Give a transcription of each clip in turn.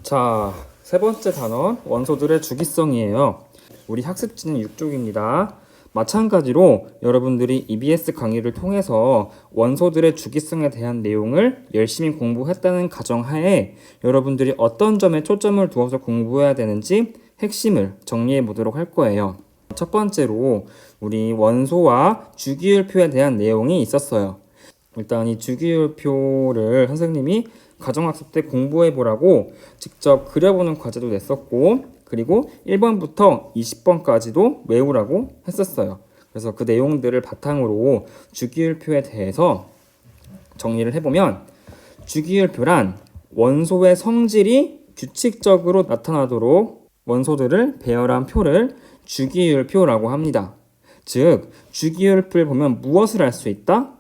자, 세 번째 단원, 원소들의 주기성이에요. 우리 학습지는 6쪽입니다. 마찬가지로 여러분들이 EBS 강의를 통해서 원소들의 주기성에 대한 내용을 열심히 공부했다는 가정하에 여러분들이 어떤 점에 초점을 두어서 공부해야 되는지 핵심을 정리해 보도록 할 거예요. 첫 번째로 우리 원소와 주기율표에 대한 내용이 있었어요. 일단 이 주기율표를 선생님이 가정학습 때 공부해 보라고 직접 그려보는 과제도 냈었고, 그리고 1번부터 20번까지도 외우라고 했었어요. 그래서 그 내용들을 바탕으로 주기율표에 대해서 정리를 해보면, 주기율표란 원소의 성질이 규칙적으로 나타나도록 원소들을 배열한 표를 주기율표라고 합니다. 즉, 주기율표를 보면 무엇을 알 수 있다?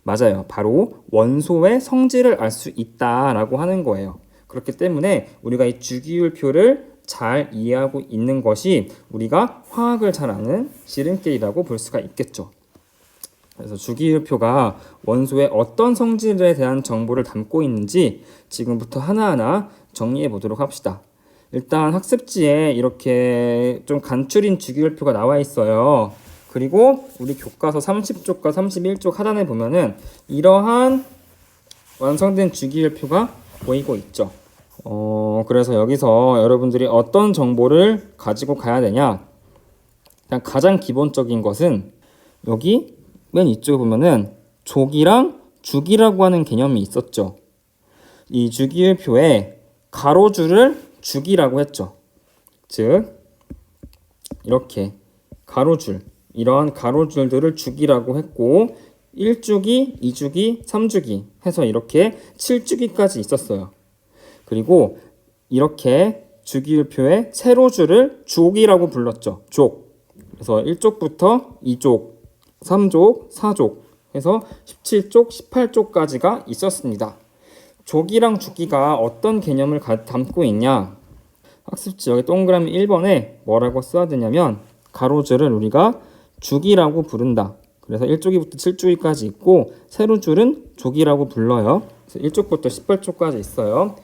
맞아요. 바로 원소의 성질을 알 수 있다라고 하는 거예요. 그렇기 때문에 우리가 이 주기율표를 잘 이해하고 있는 것이 우리가 화학을 잘 아는 지름길이라고 볼 수가 있겠죠. 그래서 주기율표가 원소의 어떤 성질에 대한 정보를 담고 있는지 지금부터 하나하나 정리해 보도록 합시다. 일단 학습지에 이렇게 좀 간추린 주기율표가 나와 있어요. 그리고 우리 교과서 30쪽과 31쪽 하단에 보면은 이러한 완성된 주기율표가 보이고 있죠. 그래서 여기서 여러분들이 어떤 정보를 가지고 가야 되냐? 일단 가장 기본적인 것은 여기 맨 이쪽에 보면은 족이랑 주기라고 하는 개념이 있었죠. 이 주기율표에 가로줄을 주기라고 했죠. 즉 이렇게 가로줄, 이러한 가로줄들을 주기라고 했고 1주기, 2주기, 3주기 해서 이렇게 7주기까지 있었어요. 그리고 이렇게 주기율표의 세로줄을 족이라고 불렀죠. 족. 그래서 1족부터 2족, 3족, 4족 해서 17족, 18족까지가 있었습니다. 족이랑 주기가 어떤 개념을 담고 있냐? 학습지 여기 동그라미 1번에 뭐라고 써야 되냐면 가로줄을 우리가 주기라고 부른다. 그래서 1주기부터 7주기까지 있고 세로줄은 족이라고 불러요. 그래서 1쪽부터 18쪽까지 있어요.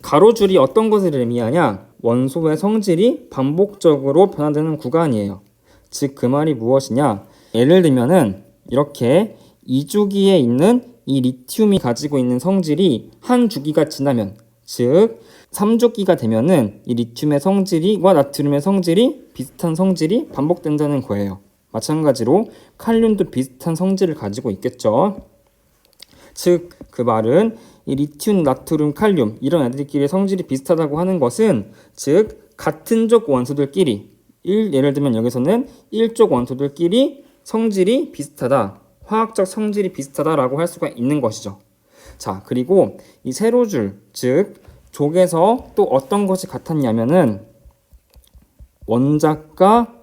가로줄이 어떤 것을 의미하냐? 원소의 성질이 반복적으로 변화되는 구간이에요. 즉 그 말이 무엇이냐? 예를 들면은 이렇게 2주기에 있는 이 리튬이 가지고 있는 성질이 한 주기가 지나면, 즉 3주기가 되면은 이 리튬의 성질과 나트륨의 성질이 비슷한 성질이 반복된다는 거예요. 마찬가지로 칼륨도 비슷한 성질을 가지고 있겠죠. 즉 그 말은 이 리튬, 나트륨, 칼륨 이런 애들끼리 성질이 비슷하다고 하는 것은 즉 같은 족 원소들끼리 예를 들면 여기서는 1족 원소들끼리 성질이 비슷하다, 화학적 성질이 비슷하다라고 할 수가 있는 것이죠. 자, 그리고 이 세로줄, 즉 족에서 또 어떤 것이 같았냐면은 원자과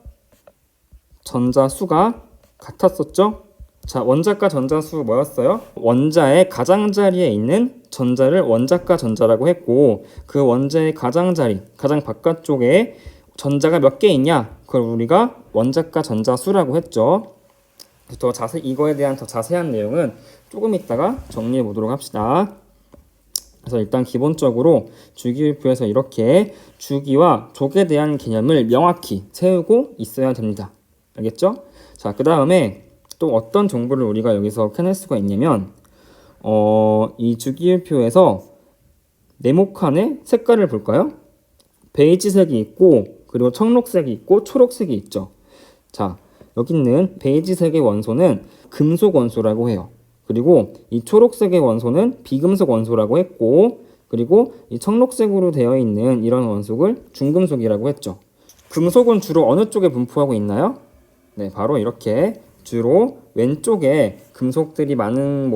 전자수가 같았었죠. 자, 원자과 전자수 뭐였어요? 원자의 가장자리에 있는 전자를 원자과 전자라고 했고, 그 원자의 가장자리, 가장 바깥쪽에 전자가 몇 개 있냐? 그걸 우리가 원자과 전자수라고 했죠. 더 이거에 대한 더 자세한 내용은 조금 이따가 정리해 보도록 합시다. 그래서 일단 기본적으로 주기율표에서 이렇게 주기와 족에 대한 개념을 명확히 세우고 있어야 됩니다. 알겠죠? 자, 그 다음에 또 어떤 정보를 우리가 여기서 캐낼 수가 있냐면 이 주기율표에서 네모칸의 색깔을 볼까요? 베이지색이 있고, 그리고 청록색이 있고, 초록색이 있죠. 자, 여기 있는 베이지색의 원소는 금속 원소라고 해요. 그리고 이 초록색의 원소는 비금속 원소라고 했고, 그리고 이 청록색으로 되어 있는 이런 원소를 중금속이라고 했죠. 금속은 주로 어느 쪽에 분포하고 있나요? 네, 바로 이렇게 주로 왼쪽에 금속들이 많은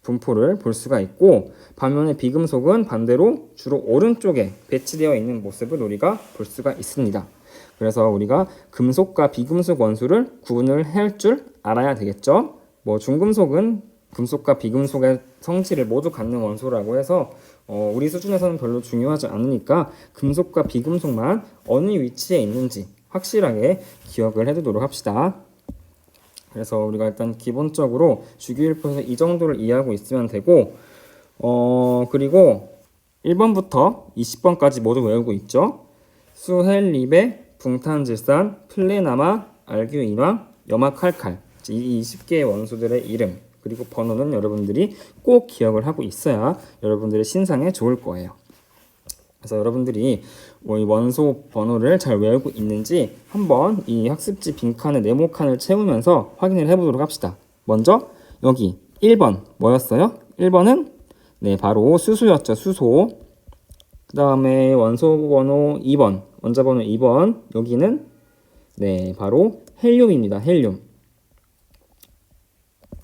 분포를 볼 수가 있고, 반면에 비금속은 반대로 주로 오른쪽에 배치되어 있는 모습을 우리가 볼 수가 있습니다. 그래서 우리가 금속과 비금속 원소를 구분을 할 줄 알아야 되겠죠. 중금속은 금속과 비금속의 성질을 모두 갖는 원소라고 해서 우리 수준에서는 별로 중요하지 않으니까 금속과 비금속만 어느 위치에 있는지 확실하게 기억을 해두도록 합시다. 그래서 우리가 일단 기본적으로 주기율표에서 이 정도를 이해하고 있으면 되고, 그리고 1번부터 20번까지 모두 외우고 있죠. 수헬리베, 붕탄질산, 플레나마, 알규인왕, 염화칼칼, 이 20개의 원소들의 이름 그리고 번호는 여러분들이 꼭 기억을 하고 있어야 여러분들의 신상에 좋을 거예요. 그래서 여러분들이 이 원소 번호를 잘 외우고 있는지 한번 이 학습지 빈칸에 네모칸을 채우면서 확인을 해보도록 합시다. 먼저 여기 1번 뭐였어요? 1번은 네 바로 수소였죠. 수소. 그 다음에 원소 번호 2번 원자 번호 2번 여기는 네 바로 헬륨입니다. 헬륨.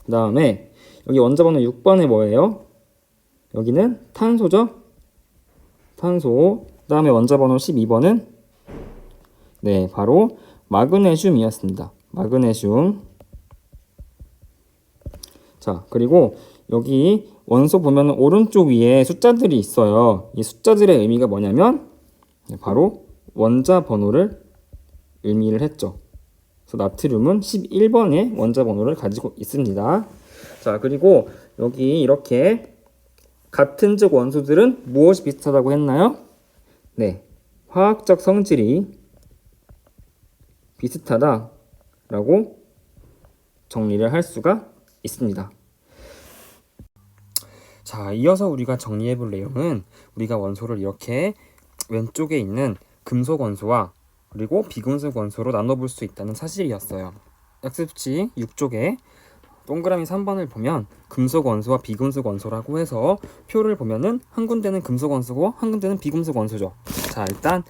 그 다음에 여기 원자 번호 6번에 뭐예요? 여기는 탄소죠. 탄소. 그 다음에 원자 번호 12번은 네 바로 마그네슘이었습니다. 마그네슘. 자 그리고 여기 원소 보면 오른쪽 위에 숫자들이 있어요. 이 숫자들의 의미가 뭐냐면 바로 원자 번호를 의미를 했죠. 그래서 나트륨은 11번의 원자 번호를 가지고 있습니다. 자 그리고 여기 이렇게 같은 즉 원소들은 무엇이 비슷하다고 했나요? 네, 화학적 성질이 비슷하다라고 정리를 할 수가 있습니다. 자, 이어서 우리가 정리해 볼 내용은 우리가 원소를 이렇게 왼쪽에 있는 금속 원소와 그리고 비금속 원소로 나눠볼 수 있다는 사실이었어요. 학습지 6쪽에 동그라미 3번을 보면 금속 원소와 비금속 원소라고 해서 표를 보면은 한 군데는 금속 원소고 한 군데는 비금속 원소죠. 자, 일단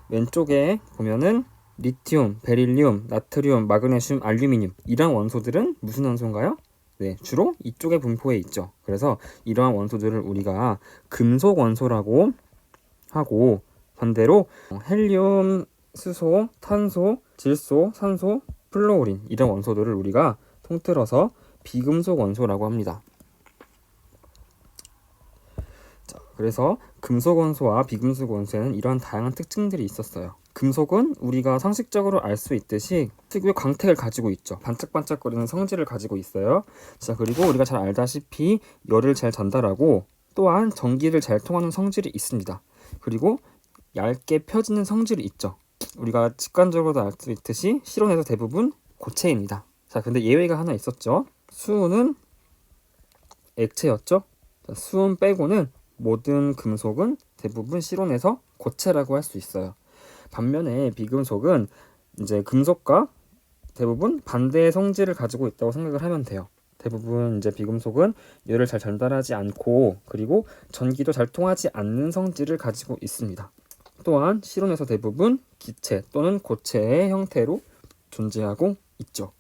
왼쪽에 보면은 리튬, 베릴륨, 나트륨, 마그네슘, 알루미늄 이런 원소들은 무슨 원소인가요? 네, 주로 이쪽에 분포해 있죠. 그래서 이러한 원소들을 우리가 금속 원소라고 하고 반대로 헬륨, 수소, 탄소, 질소, 산소, 플루오린 이런 원소들을 우리가 통틀어서 비금속 원소라고 합니다. 자, 그래서 금속 원소와 비금속 원소에는 이러한 다양한 특징들이 있었어요. 금속은 우리가 상식적으로 알 수 있듯이 특유의 광택을 가지고 있죠. 반짝반짝거리는 성질을 가지고 있어요. 자, 그리고 우리가 잘 알다시피 열을 잘 전달하고 또한 전기를 잘 통하는 성질이 있습니다. 그리고 얇게 펴지는 성질이 있죠. 우리가 직관적으로도 알 수 있듯이 실온에서 대부분 고체입니다. 자, 근데 예외가 하나 있었죠. 수은 액체였죠. 자, 수은 빼고는 모든 금속은 대부분 실온에서 고체라고 할 수 있어요. 반면에 비금속은 이제 금속과 대부분 반대의 성질을 가지고 있다고 생각을 하면 돼요. 대부분 이제 비금속은 열을 잘 전달하지 않고 그리고 전기도 잘 통하지 않는 성질을 가지고 있습니다. 또한 실온에서 대부분 기체 또는 고체의 형태로 존재하고 있죠.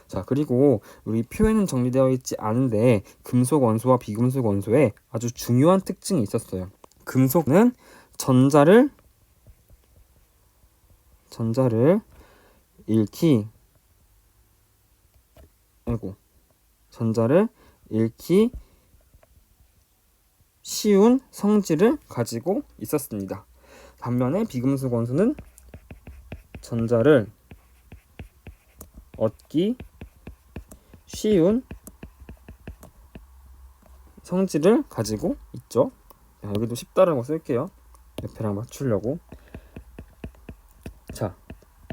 자, 그리고 우리 표에는 정리되어 있지 않은데 금속 원소와 비금속 원소에 아주 중요한 특징이 있었어요. 금속은 전자를 잃기 쉬운 성질을 가지고 있었습니다. 반면에 비금속 원소는 전자를 얻기 쉬운 성질을 가지고 있죠. 여기도 쉽다라고 쓸게요. 옆에랑 맞추려고. 자,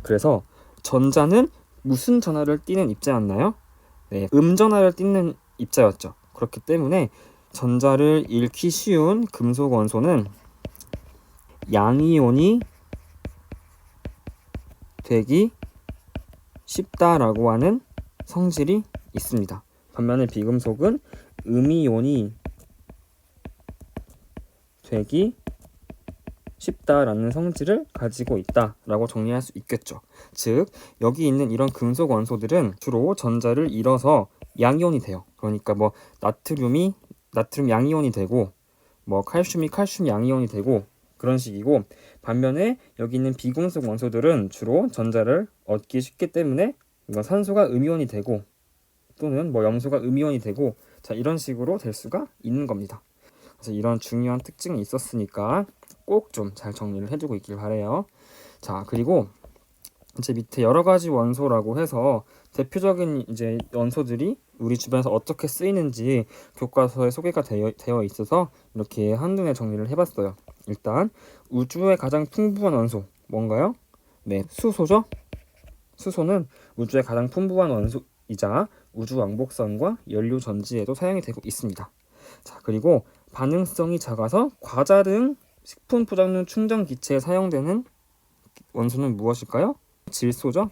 그래서 전자는 무슨 전하를 띠는 입자였나요? 네, 음전하를 띠는 입자였죠. 그렇기 때문에 전자를 잃기 쉬운 금속 원소는 양이온이 되기 쉽다라고 하는 성질이 있습니다. 반면에 비금속은 음이온이 되기 쉽다라는 성질을 가지고 있다라고 정리할 수 있겠죠. 즉 여기 있는 이런 금속 원소들은 주로 전자를 잃어서 양이온이 돼요. 그러니까 뭐 나트륨이 나트륨 양이온이 되고 뭐 칼슘이 칼슘 양이온이 되고 그런 식이고, 반면에 여기 있는 비금속 원소들은 주로 전자를 얻기 쉽기 때문에 산소가 음이온이 되고 또는 뭐 염소가 음이온이 되고, 자 이런 식으로 될 수가 있는 겁니다. 그래서 이런 중요한 특징이 있었으니까 꼭 좀 잘 정리를 해두고 있길 바래요. 자, 그리고 이제 밑에 여러 가지 원소라고 해서 대표적인 이제 원소들이 우리 주변에서 어떻게 쓰이는지 교과서에 소개가 되어 있어서 이렇게 한눈에 정리를 해봤어요. 일단 우주의 가장 풍부한 원소 뭔가요? 네, 수소죠. 수소는 우주의 가장 풍부한 원소이자 우주 왕복선과 연료 전지에도 사용이 되고 있습니다. 자, 그리고 반응성이 작아서 과자 등 식품 포장용 충전 기체에 사용되는 원소는 무엇일까요? 질소죠.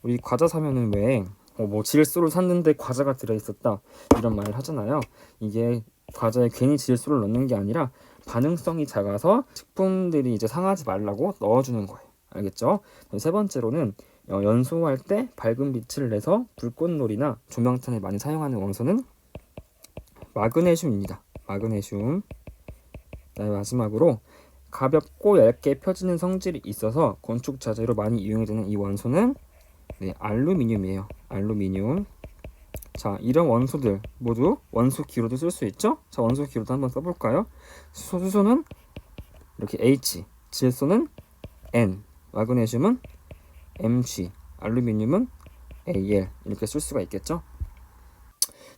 우리 과자 사면은 왜 뭐 질소를 샀는데 과자가 들어있었다 이런 말을 하잖아요. 이게 과자에 괜히 질소를 넣는 게 아니라 반응성이 작아서 식품들이 이제 상하지 말라고 넣어주는 거예요. 알겠죠? 세 번째로는 연소할 때 밝은 빛을 내서 불꽃놀이나 조명탄에 많이 사용하는 원소는 마그네슘입니다. 마그네슘. 마지막으로 가볍고 얇게 펴지는 성질이 있어서 건축 자재로 많이 이용이 되는 이 원소는 알루미늄이에요. 알루미늄. 자, 이런 원소들 모두 원소 기호로도 쓸 수 있죠? 자, 원소 기호도 한번 써볼까요? 수소는 이렇게 H, 질소는 N, 마그네슘은 Mg, 알루미늄은 Al 이렇게 쓸 수가 있겠죠?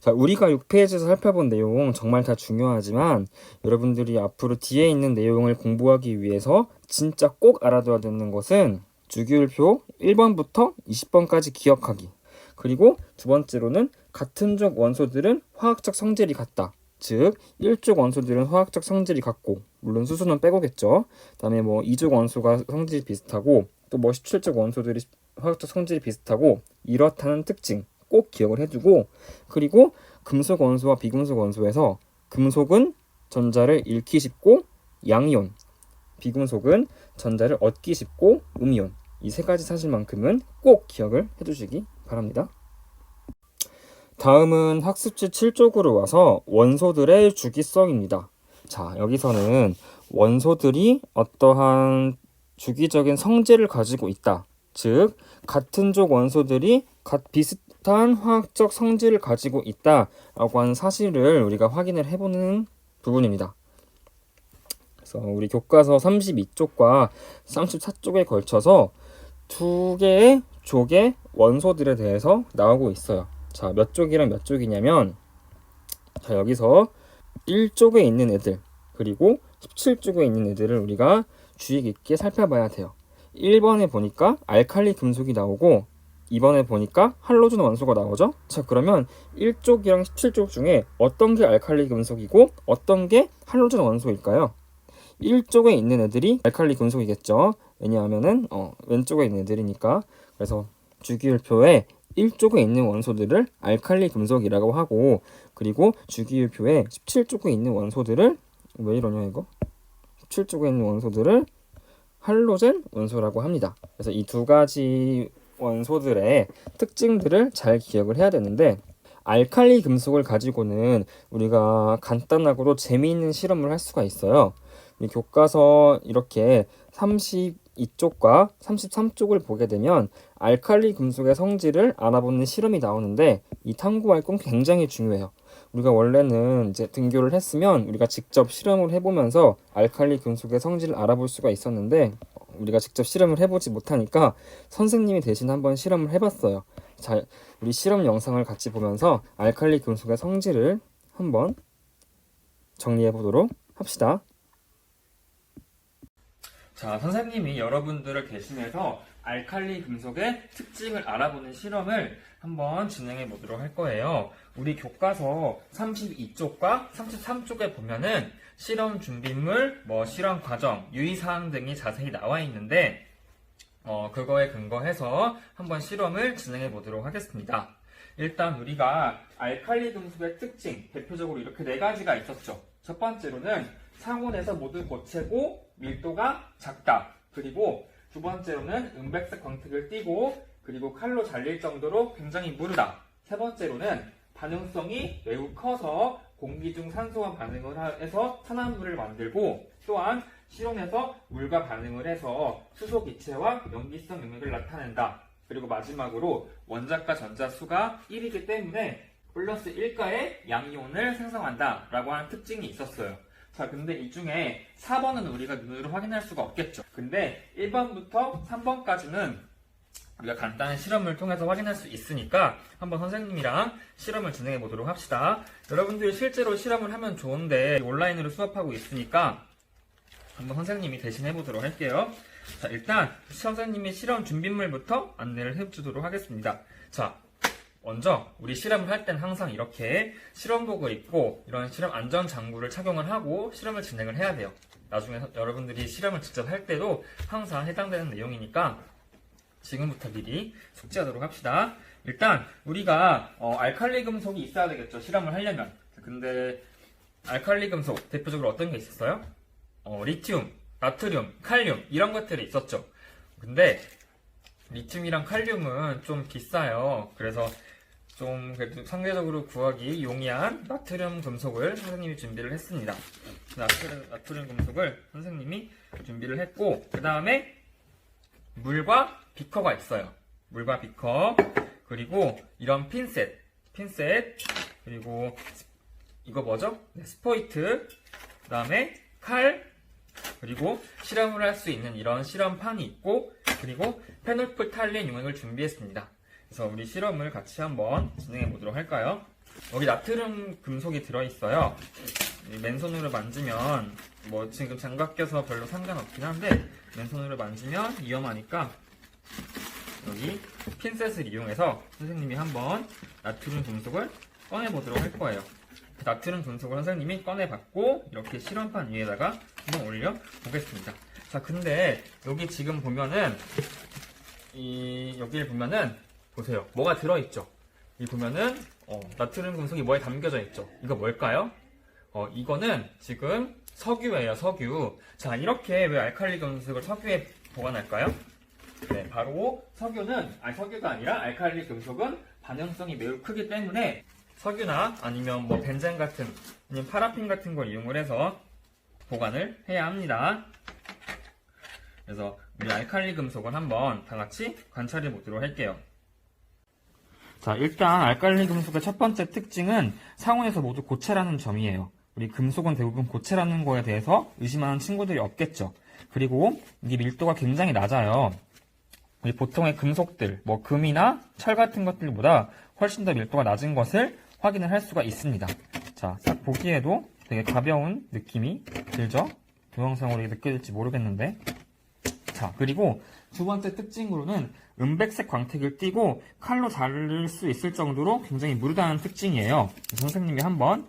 자, 우리가 6페이지에서 살펴본 내용 정말 다 중요하지만 여러분들이 앞으로 뒤에 있는 내용을 공부하기 위해서 진짜 꼭 알아둬야 되는 것은 주기율표 1번부터 20번까지 기억하기. 그리고 두 번째로는 같은 족 원소들은 화학적 성질이 같다. 즉 1족 원소들은 화학적 성질이 같고, 물론 수소는 빼고겠죠. 그다음에 뭐 2족 원소가 성질이 비슷하고 또 뭐 17족 원소들이 화학적 성질이 비슷하고 이렇다는 특징 꼭 기억을 해두고, 그리고 금속 원소와 비금속 원소에서 금속은 전자를 잃기 쉽고 양이온, 비금속은 전자를 얻기 쉽고 음이온, 이 세 가지 사실만큼은 꼭 기억을 해두시기 바랍니다. 다음은 학습지 7쪽으로 와서 원소들의 주기성입니다. 자, 여기서는 원소들이 어떠한 주기적인 성질을 가지고 있다. 즉, 같은 족 원소들이 비슷한 화학적 성질을 가지고 있다라고 하는 사실을 우리가 확인을 해보는 부분입니다. 그래서 우리 교과서 32쪽과 34쪽에 걸쳐서 두 개의 족의 원소들에 대해서 나오고 있어요. 자, 몇 쪽이랑 몇 쪽이냐면, 자, 여기서 1쪽에 있는 애들 그리고 17쪽에 있는 애들을 우리가 주의 깊게 살펴봐야 돼요. 1번에 보니까 알칼리 금속이 나오고 2번에 보니까 할로젠 원소가 나오죠. 자, 그러면 1쪽이랑 17쪽 중에 어떤 게 알칼리 금속이고 어떤 게 할로젠 원소일까요? 1쪽에 있는 애들이 알칼리 금속이겠죠. 왜냐하면은 왼쪽에 있는 애들이니까. 그래서 주기율표에 1쪽에 있는 원소들을 알칼리 금속이라고 하고, 그리고 주기율표에 17쪽에 있는 원소들을, 왜 이러냐 이거? 17쪽에 있는 원소들을 할로젠 원소라고 합니다. 그래서 이 두 가지 원소들의 특징들을 잘 기억을 해야 되는데, 알칼리 금속을 가지고는 우리가 간단하고도 재미있는 실험을 할 수가 있어요. 이 교과서 이렇게 32쪽과 33쪽을 보게 되면 알칼리 금속의 성질을 알아보는 실험이 나오는데, 이 탐구 활동 굉장히 중요해요. 우리가 원래는 이제 등교를 했으면 우리가 직접 실험을 해보면서 알칼리 금속의 성질을 알아볼 수가 있었는데, 우리가 직접 실험을 해보지 못하니까 선생님이 대신 한번 실험을 해봤어요. 자, 우리 실험 영상을 같이 보면서 알칼리 금속의 성질을 한번 정리해 보도록 합시다. 자, 선생님이 여러분들을 대신해서 알칼리 금속의 특징을 알아보는 실험을 한번 진행해 보도록 할 거예요. 우리 교과서 32쪽과 33쪽에 보면은 실험 준비물, 실험 과정, 유의사항 등이 자세히 나와 있는데, 그거에 근거해서 한번 실험을 진행해 보도록 하겠습니다. 일단 우리가 알칼리 금속의 특징, 대표적으로 이렇게 네 가지가 있었죠. 첫 번째로는 상온에서 모두 고체고 밀도가 작다. 그리고 두 번째로는 은백색 광택을 띠고, 그리고 칼로 잘릴 정도로 굉장히 무르다. 세 번째로는 반응성이 매우 커서 공기 중 산소와 반응을 해서 산화물을 만들고, 또한 실온에서 물과 반응을 해서 수소 기체와 염기성 용액을 나타낸다. 그리고 마지막으로 원자과 전자수가 1이기 때문에 플러스 1가의 양이온을 생성한다 라고 하는 특징이 있었어요. 자, 근데 이 중에 4번은 우리가 눈으로 확인할 수가 없겠죠. 근데 1번부터 3번까지는 우리가 간단한 실험을 통해서 확인할 수 있으니까 한번 선생님이랑 실험을 진행해 보도록 합시다. 여러분들이 실제로 실험을 하면 좋은데 온라인으로 수업하고 있으니까 한번 선생님이 대신 해보도록 할게요. 자, 일단 선생님이 실험 준비물부터 안내를 해주도록 하겠습니다. 자, 먼저 우리 실험을 할 땐 항상 이렇게 실험복을 입고 이런 실험 안전장구를 착용을 하고 실험을 진행을 해야 돼요. 나중에 여러분들이 실험을 직접 할 때도 항상 해당되는 내용이니까 지금부터 미리 숙지하도록 합시다. 일단 우리가 알칼리 금속이 있어야 되겠죠. 실험을 하려면. 근데 알칼리 금속 대표적으로 어떤 게 있었어요? 리튬, 나트륨, 칼륨 이런 것들이 있었죠. 근데 리튬이랑 칼륨은 좀 비싸요. 그래서 좀 그래도 상대적으로 구하기 용이한 나트륨 금속을 선생님이 준비를 했습니다. 나트륨 금속을 선생님이 준비를 했고, 그 다음에 물과 비커가 있어요. 물과 비커, 그리고 이런 핀셋, 그리고 이거 뭐죠? 네, 스포이트, 그 다음에 칼, 그리고 실험을 할 수 있는 이런 실험판이 있고, 그리고 페놀프탈렌 용액을 준비했습니다. 그래서 우리 실험을 같이 한번 진행해 보도록 할까요? 여기 나트륨 금속이 들어있어요. 맨손으로 만지면 뭐 지금 장갑 껴서 별로 상관없긴 한데 맨손으로 만지면 위험하니까 여기 핀셋을 이용해서 선생님이 한번 나트륨 금속을 꺼내 보도록 할 거예요. 나트륨 금속을 선생님이 꺼내봤고 이렇게 실험판 위에다가 한번 올려 보겠습니다. 자, 근데 여기 지금 보면은 여기를 보면은 보세요. 뭐가 들어있죠? 이 보면은 나트륨 금속이 뭐에 담겨져 있죠? 이거 뭘까요? 이거는 지금 석유예요. 석유. 자, 이렇게 왜 알칼리 금속을 석유에 보관할까요? 네, 바로 석유가 아니라 알칼리 금속은 반응성이 매우 크기 때문에 석유나 아니면 뭐 벤젠 같은 아니면 파라핀 같은 걸 이용을 해서 보관을 해야 합니다. 그래서 우리 알칼리 금속은 한번 다 같이 관찰해 보도록 할게요. 자, 일단 알칼리 금속의 첫 번째 특징은 상온에서 모두 고체라는 점이에요. 우리 금속은 대부분 고체라는 거에 대해서 의심하는 친구들이 없겠죠. 그리고 이게 밀도가 굉장히 낮아요. 우리 보통의 금속들, 뭐 금이나 철 같은 것들보다 훨씬 더 밀도가 낮은 것을 확인을 할 수가 있습니다. 자, 딱 보기에도 되게 가벼운 느낌이 들죠? 동영상으로 느껴질지 모르겠는데. 자, 그리고 두 번째 특징으로는 은백색 광택을 띠고 칼로 자를 수 있을 정도로 굉장히 무르다는 특징이에요. 선생님이 한번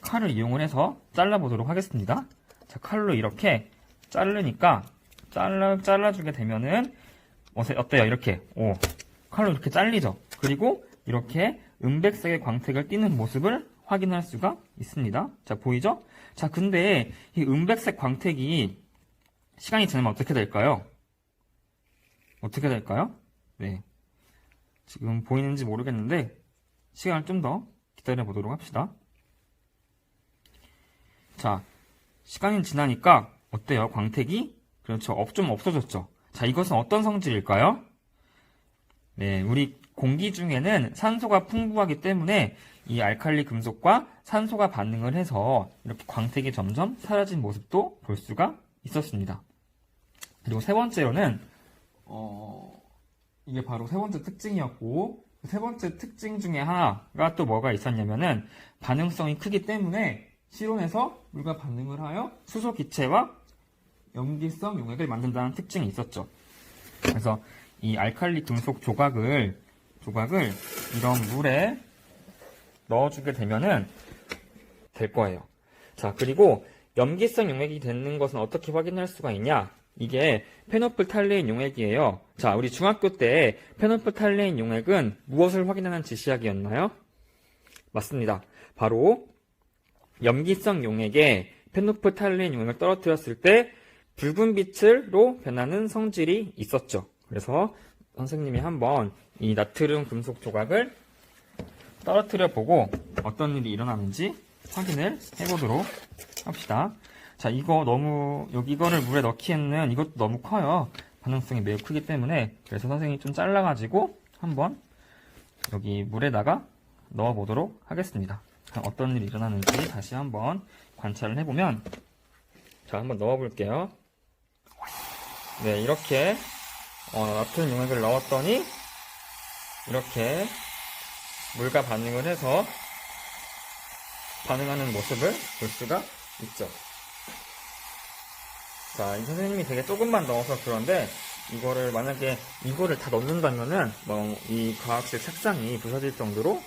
칼을 이용을 해서 잘라보도록 하겠습니다. 자, 칼로 이렇게 자르니까 잘라주게 되면은 어때요? 이렇게 칼로 이렇게 잘리죠. 그리고 이렇게 은백색의 광택을 띠는 모습을 확인할 수가 있습니다. 자, 보이죠? 자, 근데 이 은백색 광택이 시간이 지나면 어떻게 될까요? 네. 지금 보이는지 모르겠는데 시간을 좀 더 기다려 보도록 합시다. 자, 시간이 지나니까 어때요? 광택이? 그렇죠. 좀 없어졌죠. 자, 이것은 어떤 성질일까요? 네, 우리 공기 중에는 산소가 풍부하기 때문에 이 알칼리 금속과 산소가 반응을 해서 이렇게 광택이 점점 사라진 모습도 볼 수가 있었습니다. 그리고 세 번째로는 이게 바로 세 번째 특징이었고, 그 세 번째 특징 중에 하나가 또 뭐가 있었냐면은 반응성이 크기 때문에 실온에서 물과 반응을 하여 수소 기체와 염기성 용액을 만든다는 특징이 있었죠. 그래서 이 알칼리 금속 조각을 이런 물에 넣어주게 되면은 될 거예요. 자, 그리고 염기성 용액이 되는 것은 어떻게 확인할 수가 있냐? 이게 페노플탈레인 용액이에요. 자, 우리 중학교 때 페노플탈레인 용액은 무엇을 확인하는 지시약이었나요? 맞습니다. 바로 염기성 용액에 페노플탈레인 용액을 떨어뜨렸을 때 붉은 빛으로 변하는 성질이 있었죠. 그래서 선생님이 한번 이 나트륨 금속 조각을 떨어뜨려 보고 어떤 일이 일어나는지 확인을 해보도록 합시다. 자, 이거를 물에 넣기에는 이것도 너무 커요. 반응성이 매우 크기 때문에. 그래서 선생님이 좀 잘라가지고 한번 여기 물에다가 넣어보도록 하겠습니다. 어떤 일이 일어나는지 다시 한번 관찰을 해보면, 자, 한번 넣어볼게요. 네, 이렇게 나트륨 용액을 넣었더니 이렇게 물과 반응을 해서 반응하는 모습을 볼 수가 있죠. 자, 이 선생님이 되게 조금만 넣어서 그런데 이거를 만약에 이거를 다 넣는다면은 이 과학실 책상이 부서질 정도로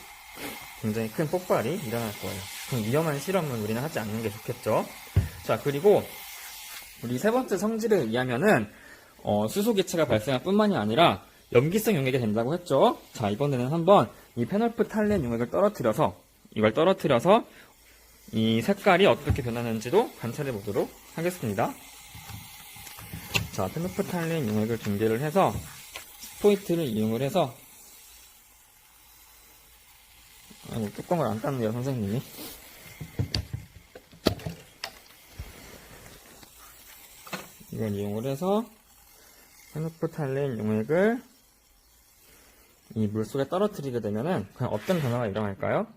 굉장히 큰 폭발이 일어날 거예요. 그럼 위험한 실험은 우리는 하지 않는 게 좋겠죠. 자, 그리고 우리 세 번째 성질에 의하면은 수소기체가 발생할 뿐만이 아니라 염기성 용액이 된다고 했죠. 자, 이번에는 한번 이 페놀프탈렌 용액을 떨어뜨려서 이 색깔이 어떻게 변하는지도 관찰해 보도록 하겠습니다. 자, 페놀프탈렌 용액을 준비를 해서 스포이트를 이용을 해서 뚜껑을 안 땄네요, 선생님이. 이걸 이용을 해서 페놀프탈렌 용액을 이 물속에 떨어뜨리게 되면은 그냥 어떤 변화가 일어날까요?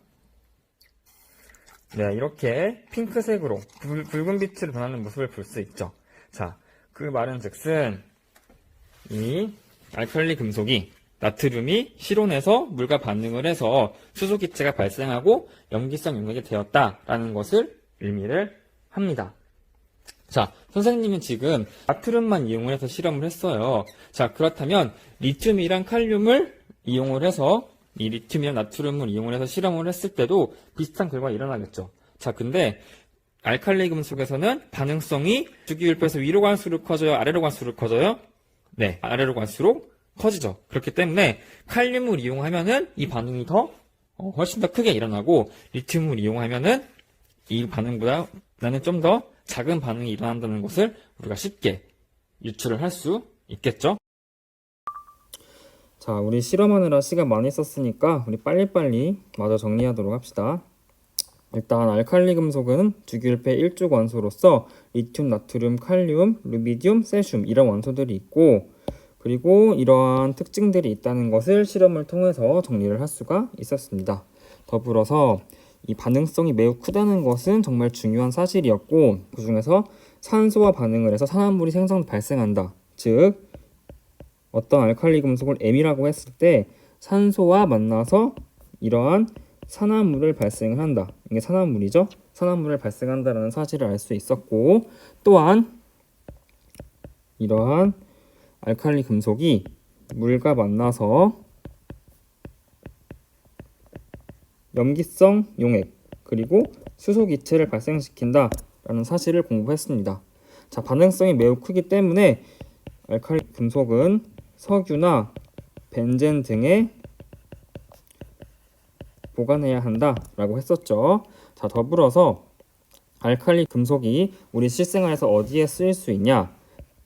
네, 이렇게 핑크색으로 붉은 빛으로 변하는 모습을 볼 수 있죠. 자, 그 말은 즉슨 이 알칼리 금속이 나트륨이 실온에서 물과 반응을 해서 수소기체가 발생하고 염기성 용액이 되었다라는 것을 의미를 합니다. 자, 선생님은 지금 나트륨만 이용을 해서 실험을 했어요. 자, 그렇다면 리튬이랑 칼륨을 이용을 해서 이 리튬이랑 나트륨을 이용을 해서 실험을 했을 때도 비슷한 결과가 일어나겠죠. 자, 근데 알칼리 금속에서는 반응성이 주기율표에서 위로 갈수록 커져요? 아래로 갈수록 커져요? 네, 아래로 갈수록 커지죠. 그렇기 때문에 칼륨을 이용하면은 이 반응이 훨씬 더 크게 일어나고 리튬을 이용하면은 이 반응보다는 좀 더 작은 반응이 일어난다는 것을 우리가 쉽게 유추를 할 수 있겠죠. 자, 우리 실험하느라 시간 많이 썼으니까 우리 빨리빨리 마저 정리하도록 합시다. 일단 알칼리 금속은 주기율표의 1족 원소로서 리튬, 나트륨, 칼륨, 루비디움, 세슘 이런 원소들이 있고, 그리고 이러한 특징들이 있다는 것을 실험을 통해서 정리를 할 수가 있었습니다. 더불어서 이 반응성이 매우 크다는 것은 정말 중요한 사실이었고, 그 중에서 산소와 반응을 해서 산화물이 발생한다. 즉, 어떤 알칼리 금속을 M이라고 했을 때 산소와 만나서 이러한 산화물을 발생을 한다. 이게 산화물이죠. 산화물을 발생한다는 사실을 알 수 있었고, 또한 이러한 알칼리 금속이 물과 만나서 염기성 용액 그리고 수소기체를 발생시킨다라는 사실을 공부했습니다. 자, 반응성이 매우 크기 때문에 알칼리 금속은 석유나 벤젠 등에 보관해야 한다라고 했었죠. 자, 더불어서 알칼리 금속이 우리 실생활에서 어디에 쓰일 수 있냐?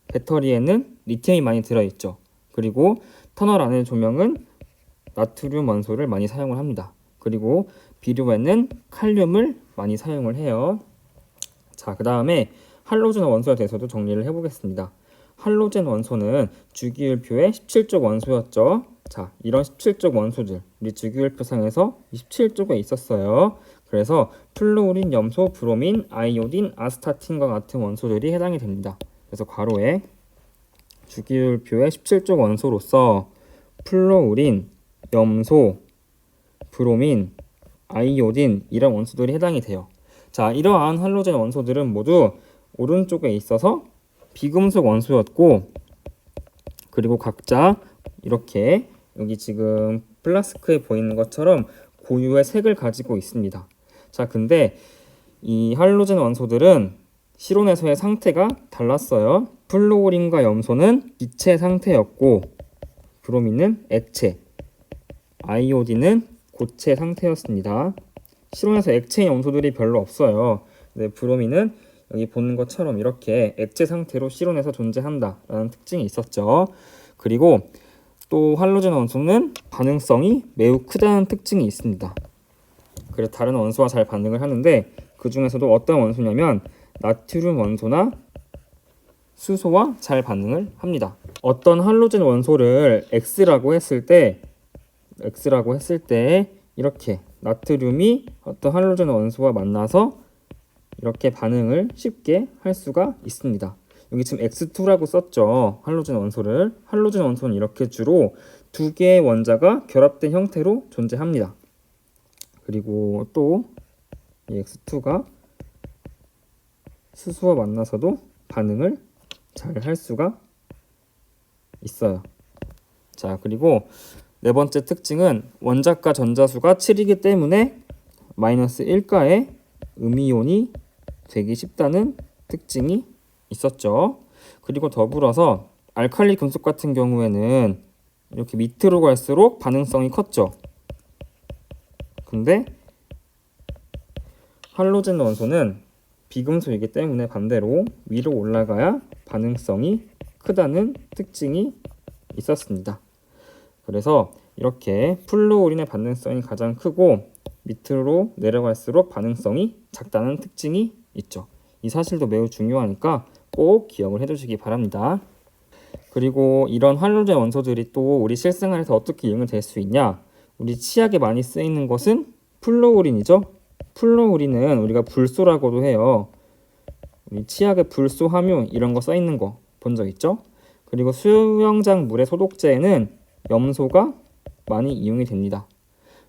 배터리에는 리튬이 많이 들어있죠. 그리고 터널 안의 조명은 나트륨 원소를 많이 사용을 합니다. 그리고 비료에는 칼륨을 많이 사용을 해요. 자, 그 다음에 할로젠 원소에 대해서도 정리를 해보겠습니다. 할로젠 원소는 주기율표의 17족 원소였죠. 자, 이런 17족 원소들 우리 주기율표상에서 27쪽에 있었어요. 그래서 플루오린, 염소, 브로민, 아이오딘, 아스타틴과 같은 원소들이 해당이 됩니다. 그래서 괄호에 주기율표의 17족 원소로서 플루오린, 염소, 브로민, 아이오딘 이런 원소들이 해당이 돼요. 자, 이러한 할로젠 원소들은 모두 오른쪽에 있어서 비금속 원소였고, 그리고 각자 이렇게 여기 지금 플라스크에 보이는 것처럼 고유의 색을 가지고 있습니다. 자, 근데 이 할로젠 원소들은 실온에서의 상태가 달랐어요. 플루오린과 염소는 기체 상태였고, 브로민은 액체, 아이오딘은 고체 상태였습니다. 실온에서 액체인 염소들이 별로 없어요. 근데 브로민은 여기 보는 것처럼 이렇게 액체 상태로 실온에서 존재한다라는 특징이 있었죠. 그리고 또 할로젠 원소는 반응성이 매우 크다는 특징이 있습니다. 그래서 다른 원소와 잘 반응을 하는데, 그 중에서도 어떤 원소냐면 나트륨 원소나 수소와 잘 반응을 합니다. 어떤 할로젠 원소를 X라고 했을 때 이렇게 나트륨이 어떤 할로젠 원소와 만나서 이렇게 반응을 쉽게 할 수가 있습니다. 여기 지금 X2라고 썼죠. 할로젠 원소를. 할로젠 원소는 이렇게 주로 두 개의 원자가 결합된 형태로 존재합니다. 그리고 또 이 X2가 수소와 만나서도 반응을 잘 할 수가 있어요. 자, 그리고 네 번째 특징은 원자가 전자수가 7이기 때문에 마이너스 1가의 음이온이 되기 쉽다는 특징이 있었죠. 그리고 더불어서 알칼리 금속 같은 경우에는 이렇게 밑으로 갈수록 반응성이 컸죠. 근데 할로젠 원소는 비금속이기 때문에 반대로 위로 올라가야 반응성이 크다는 특징이 있었습니다. 그래서 이렇게 플루오린의 반응성이 가장 크고 밑으로 내려갈수록 반응성이 작다는 특징이 있죠. 이 사실도 매우 중요하니까 꼭 기억을 해두시기 바랍니다. 그리고 이런 할로젠 원소들이 또 우리 실생활에서 어떻게 이용이 될 수 있냐? 우리 치약에 많이 쓰이는 것은 플루오린이죠. 플루오린은 우리가 불소라고도 해요. 우리 치약에 불소 함유 이런 거 써있는 거 본 적 있죠? 그리고 수영장 물의 소독제에는 염소가 많이 이용이 됩니다.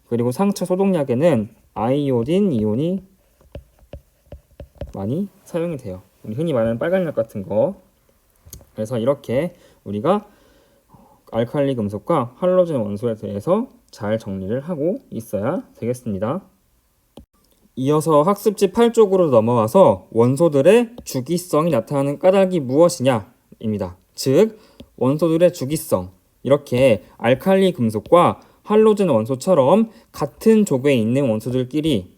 그리고 상처 소독약에는 아이오딘 이온이 많이 사용이 돼요. 우리 흔히 말하는 빨간약 같은 거. 그래서 이렇게 우리가 알칼리 금속과 할로젠 원소에 대해서 잘 정리를 하고 있어야 되겠습니다. 이어서 학습지 8쪽으로 넘어와서 원소들의 주기성이 나타나는 까닭이 무엇이냐입니다. 즉, 원소들의 주기성. 이렇게 알칼리 금속과 할로젠 원소처럼 같은 족에 있는 원소들끼리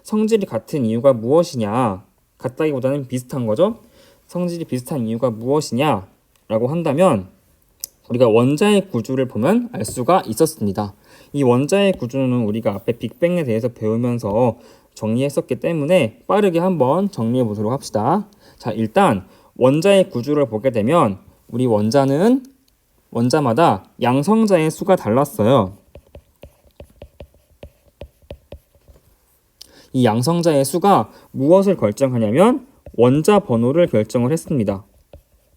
성질이 같은 이유가 무엇이냐? 같다기보다는 비슷한 거죠. 성질이 비슷한 이유가 무엇이냐라고 한다면 우리가 원자의 구조를 보면 알 수가 있었습니다. 이 원자의 구조는 우리가 앞에 빅뱅에 대해서 배우면서 정리했었기 때문에 빠르게 한번 정리해 보도록 합시다. 자, 일단 원자의 구조를 보게 되면 우리 원자마다 양성자의 수가 달랐어요. 이 양성자의 수가 무엇을 결정하냐면 원자 번호를 결정을 했습니다.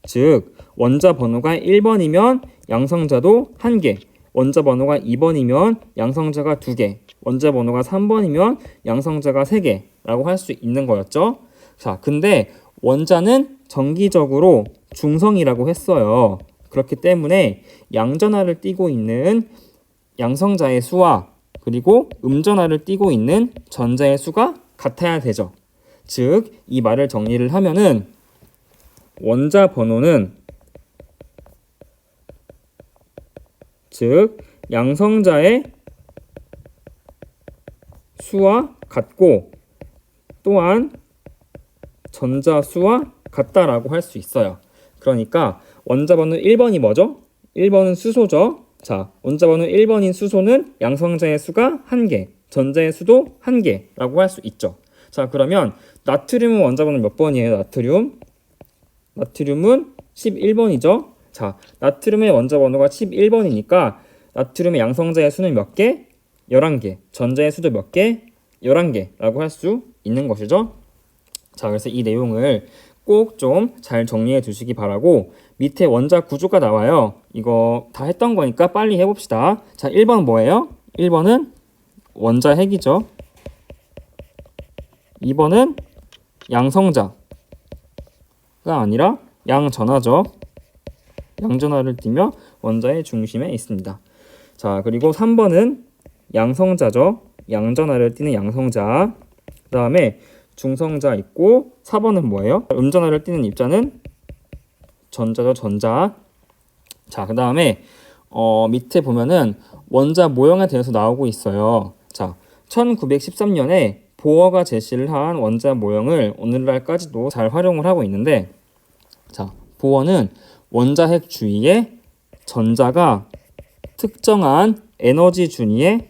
즉, 원자 번호가 1번이면 양성자도 1개, 원자 번호가 2번이면 양성자가 2개, 원자 번호가 3번이면 양성자가 3개라고 할 수 있는 거였죠. 자, 근데 원자는 정기적으로 중성이라고 했어요. 그렇기 때문에 양전하를 띠고 있는 양성자의 수와 그리고 음전하를 띠고 있는 전자의 수가 같아야 되죠. 즉, 이 말을 정리를 하면은 원자 번호는 즉 양성자의 수와 같고 또한 전자 수와 같다라고 할 수 있어요. 그러니까 원자 번호 1번이 뭐죠? 1번은 수소죠. 자, 원자 번호 1번인 수소는 양성자의 수가 1개, 전자의 수도 1개라고 할 수 있죠. 자, 그러면 나트륨은 원자 번호 몇 번이에요? 나트륨은 11번이죠. 자, 나트륨의 원자 번호가 11번이니까 나트륨의 양성자의 수는 몇 개? 11개. 전자의 수도 몇 개? 11개라고 할 수 있는 것이죠. 자, 그래서 이 내용을 꼭 좀 잘 정리해 두시기 바라고 밑에 원자 구조가 나와요. 이거 다 했던 거니까 빨리 해봅시다. 자, 1번 뭐예요? 1번은 원자 핵이죠. 2번은 양성자가 아니라 양전하죠. 양전하를 띠며 원자의 중심에 있습니다. 자, 그리고 3번은 양성자죠. 양전하를 띠는 양성자. 그 다음에 중성자 있고 4번은 뭐예요? 음전하를 띠는 입자는 전자죠. 전자. 자, 그 다음에 밑에 보면은 원자 모형에 대해서 나오고 있어요. 자, 1913년에 보어가 제시를 한 원자 모형을 오늘날까지도 잘 활용을 하고 있는데, 자, 보어는 원자핵 주위에 전자가 특정한 에너지 준위의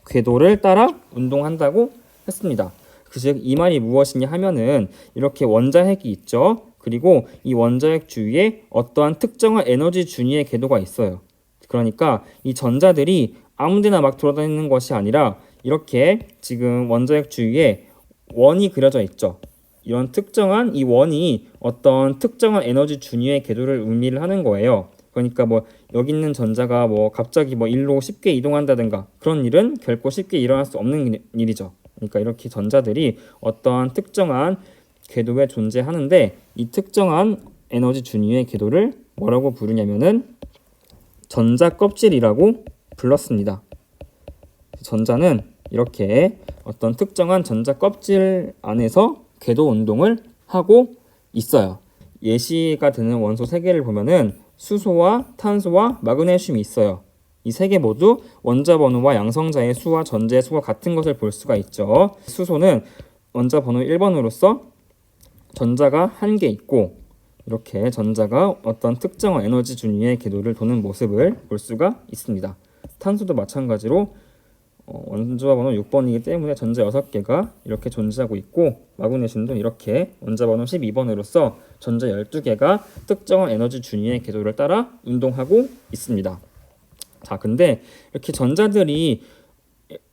궤도를 따라 운동한다고 했습니다. 즉, 이 말이 무엇이냐 하면은 이렇게 원자핵이 있죠. 그리고 이 원자핵 주위에 어떠한 특정한 에너지 준위의 궤도가 있어요. 그러니까 이 전자들이 아무데나 막 돌아다니는 것이 아니라 이렇게 지금 원자핵 주위에 원이 그려져 있죠. 이런 특정한 이 원이 어떤 특정한 에너지 준위의 궤도를 의미를 하는 거예요. 그러니까 뭐 여기 있는 전자가 뭐 갑자기 뭐 일로 쉽게 이동한다든가 그런 일은 결코 쉽게 일어날 수 없는 일이죠. 그러니까 이렇게 전자들이 어떤 특정한 궤도에 존재하는데 이 특정한 에너지 준위의 궤도를 뭐라고 부르냐면은 전자 껍질이라고 불렀습니다. 전자는 이렇게 어떤 특정한 전자 껍질 안에서 궤도 운동을 하고 있어요. 예시가 되는 원소 3개를 보면은 수소와 탄소와 마그네슘이 있어요. 이 3개 모두 원자 번호와 양성자의 수와 전자의 수가 같은 것을 볼 수가 있죠. 수소는 원자 번호 1번으로서 전자가 1개 있고 이렇게 전자가 어떤 특정한 에너지 준위의 궤도를 도는 모습을 볼 수가 있습니다. 탄소도 마찬가지로 원자 번호 6번이기 때문에 전자 6개가 이렇게 존재하고 있고 마그네슘도 이렇게 원자 번호 12번으로서 전자 12개가 특정한 에너지 준위의 궤도를 따라 운동하고 있습니다. 자, 근데 이렇게 전자들이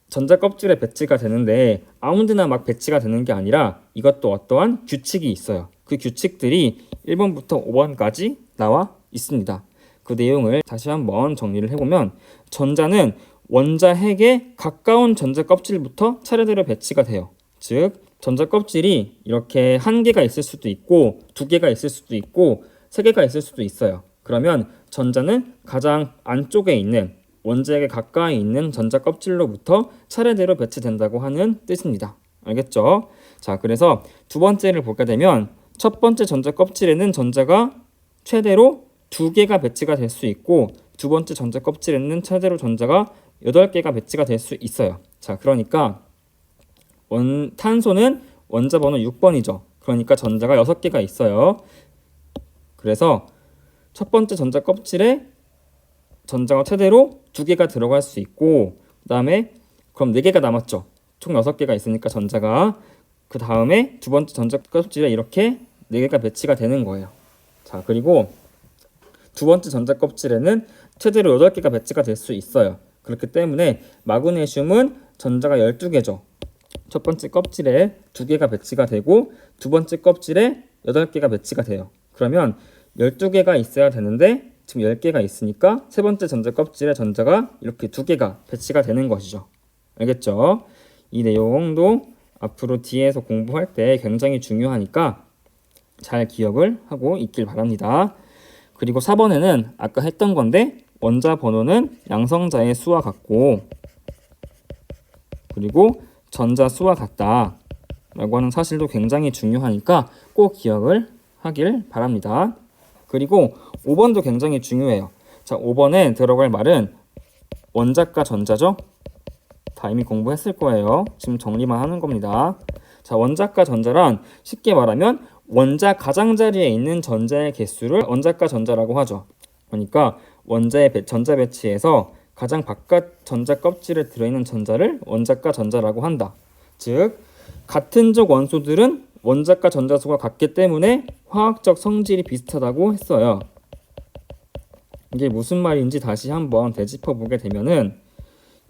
전자 껍질에 배치가 되는데 아무데나 막 배치가 되는 게 아니라 이것도 어떠한 규칙이 있어요. 그 규칙들이 1번부터 5번까지 나와 있습니다. 그 내용을 다시 한번 정리를 해보면 전자는 원자 핵에 가까운 전자 껍질부터 차례대로 배치가 돼요. 즉 전자 껍질이 이렇게 1개가 있을 수도 있고 2개가 있을 수도 있고 3개가 있을 수도 있어요. 그러면 전자는 가장 안쪽에 있는 원자핵에 가까이 있는 전자 껍질로부터 차례대로 배치된다고 하는 뜻입니다. 알겠죠? 자, 그래서 두 번째를 보게 되면 첫 번째 전자 껍질에는 전자가 최대로 2개가 배치가 될 수 있고 두 번째 전자 껍질에는 최대로 전자가 8개가 배치가 될 수 있어요. 자, 그러니까 탄소는 원자 번호 6번이죠. 그러니까 전자가 6개가 있어요. 그래서 첫 번째 전자 껍질에 전자가 최대로 2개가 들어갈 수 있고 그 다음에 그럼 4개가 남았죠. 총 6개가 있으니까 전자가 그 다음에 두 번째 전자 껍질에 이렇게 4개가 배치가 되는 거예요. 자, 그리고 두 번째 전자 껍질에는 최대로 8개가 배치가 될 수 있어요. 그렇기 때문에 마그네슘은 전자가 12개죠. 첫 번째 껍질에 2개가 배치가 되고 두 번째 껍질에 8개가 배치가 돼요. 그러면 12개가 있어야 되는데 지금 10개가 있으니까 세 번째 전자 껍질에 전자가 이렇게 2개가 배치가 되는 것이죠. 알겠죠? 이 내용도 앞으로 뒤에서 공부할 때 굉장히 중요하니까 잘 기억을 하고 있길 바랍니다. 그리고 4번에는 아까 했던 건데 원자 번호는 양성자의 수와 같고 그리고 전자 수와 같다 라고 하는 사실도 굉장히 중요하니까 꼭 기억을 하길 바랍니다. 그리고 5번도 굉장히 중요해요. 자, 5번에 들어갈 말은 원자과 전자죠. 다 이미 공부했을 거예요. 지금 정리만 하는 겁니다. 자, 원자과 전자란 쉽게 말하면 원자 가장자리에 있는 전자의 개수를 원자과 전자라고 하죠. 그러니까 원자의 전자 배치에서 가장 바깥 전자 껍질에 들어있는 전자를 원자과 전자라고 한다. 즉 같은 족 원소들은 원자과 전자수가 같기 때문에 화학적 성질이 비슷하다고 했어요. 이게 무슨 말인지 다시 한번 되짚어 보게 되면은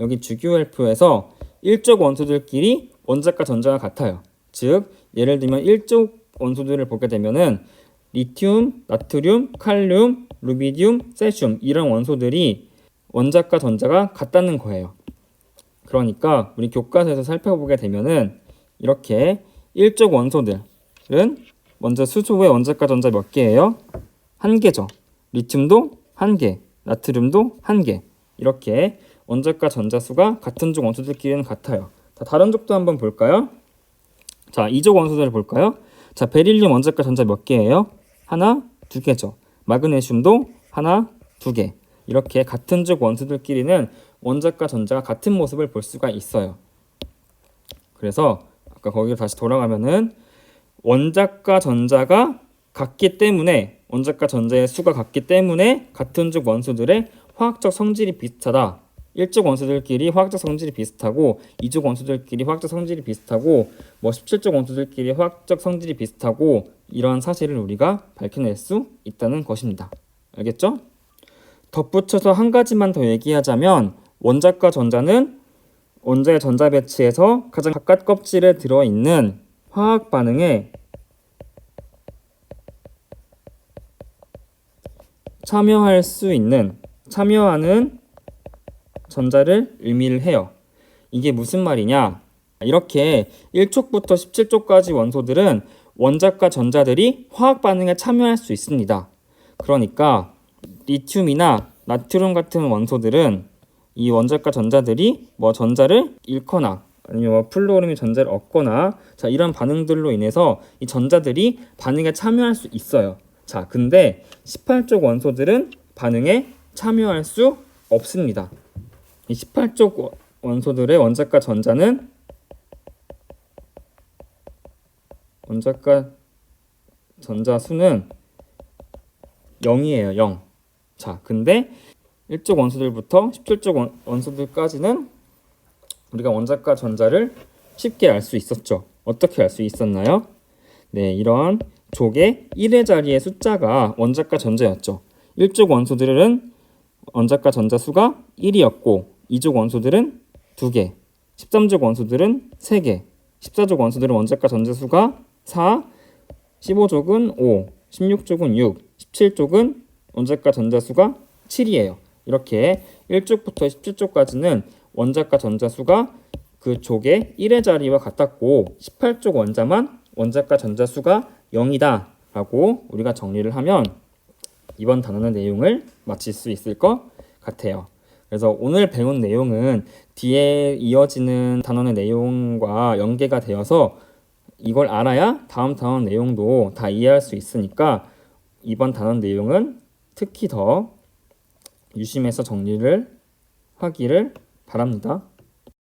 여기 주기율표에서 1족 원소들끼리 원자과 전자가 같아요. 즉 예를 들면 1족 원소들을 보게 되면은 리튬, 나트륨, 칼륨, 루비디움, 세슘 이런 원소들이 원자과 전자가 같다는 거예요. 그러니까 우리 교과서에서 살펴보게 되면은 이렇게 1족 원소들은 먼저 수소의 원자과 전자 몇 개예요? 1개죠. 리튬도 1개, 나트륨도 1개. 이렇게 원자과 전자 수가 같은 족 원소들끼리는 같아요. 자, 다른 족도 한번 볼까요? 자, 2족 원소들을 볼까요? 자, 베릴륨 원자과 전자 몇 개예요? 하나, 2개죠. 마그네슘도 하나, 2개. 이렇게 같은 족 원소들끼리는 원자과 전자가 같은 모습을 볼 수가 있어요. 그래서 아까 거기로 다시 돌아가면은 원자과 전자가 같기 때문에 원자과 전자의 수가 같기 때문에 같은 족 원소들의 화학적 성질이 비슷하다. 1족 원소들끼리 화학적 성질이 비슷하고 2족 원소들끼리 화학적 성질이 비슷하고 17족 원소들끼리 화학적 성질이 비슷하고 이런 사실을 우리가 밝혀낼 수 있다는 것입니다. 알겠죠? 덧붙여서 한 가지만 더 얘기하자면 원자과 전자는 원자의 전자 배치에서 가장 바깥 껍질에 들어있는 화학 반응에 참여하는 전자를 의미를 해요. 이게 무슨 말이냐? 이렇게 1촉부터 17촉까지 원소들은 원자과 전자들이 화학 반응에 참여할 수 있습니다. 그러니까 리튬이나 나트륨 같은 원소들은 이 원자과 전자들이 전자를 잃거나 아니면 플루오름이 전자를 얻거나 자, 이런 반응들로 인해서 이 전자들이 반응에 참여할 수 있어요. 자, 근데 18쪽 원소들은 반응에 참여할 수 없습니다. 이 18쪽 원소들의 원자과 전자는 원자과 전자 수는 0이에요. 0. 자, 근데 1쪽 원소들부터 17쪽 원소들까지는 우리가 원자과 전자를 쉽게 알 수 있었죠. 어떻게 알 수 있었나요? 네, 이런 족의 1의 자리의 숫자가 원자과 전자였죠. 1족 원소들은 원자과 전자 수가 1이었고 2족 원소들은 2개, 13족 원소들은 3개, 14족 원소들은 원자과 전자 수가 4, 15족은 5, 16족은 6, 17족은 원자과 전자 수가 7이에요. 이렇게 1족부터 17족까지는 원자과 전자 수가 그 족의 1의 자리와 같았고 18족 원자만 원자과 전자 수가 0이다 라고 우리가 정리를 하면 이번 단원의 내용을 마칠 수 있을 것 같아요. 그래서 오늘 배운 내용은 뒤에 이어지는 단원의 내용과 연계가 되어서 이걸 알아야 다음 단원 내용도 다 이해할 수 있으니까 이번 단원 내용은 특히 더 유심해서 정리를 하기를 바랍니다.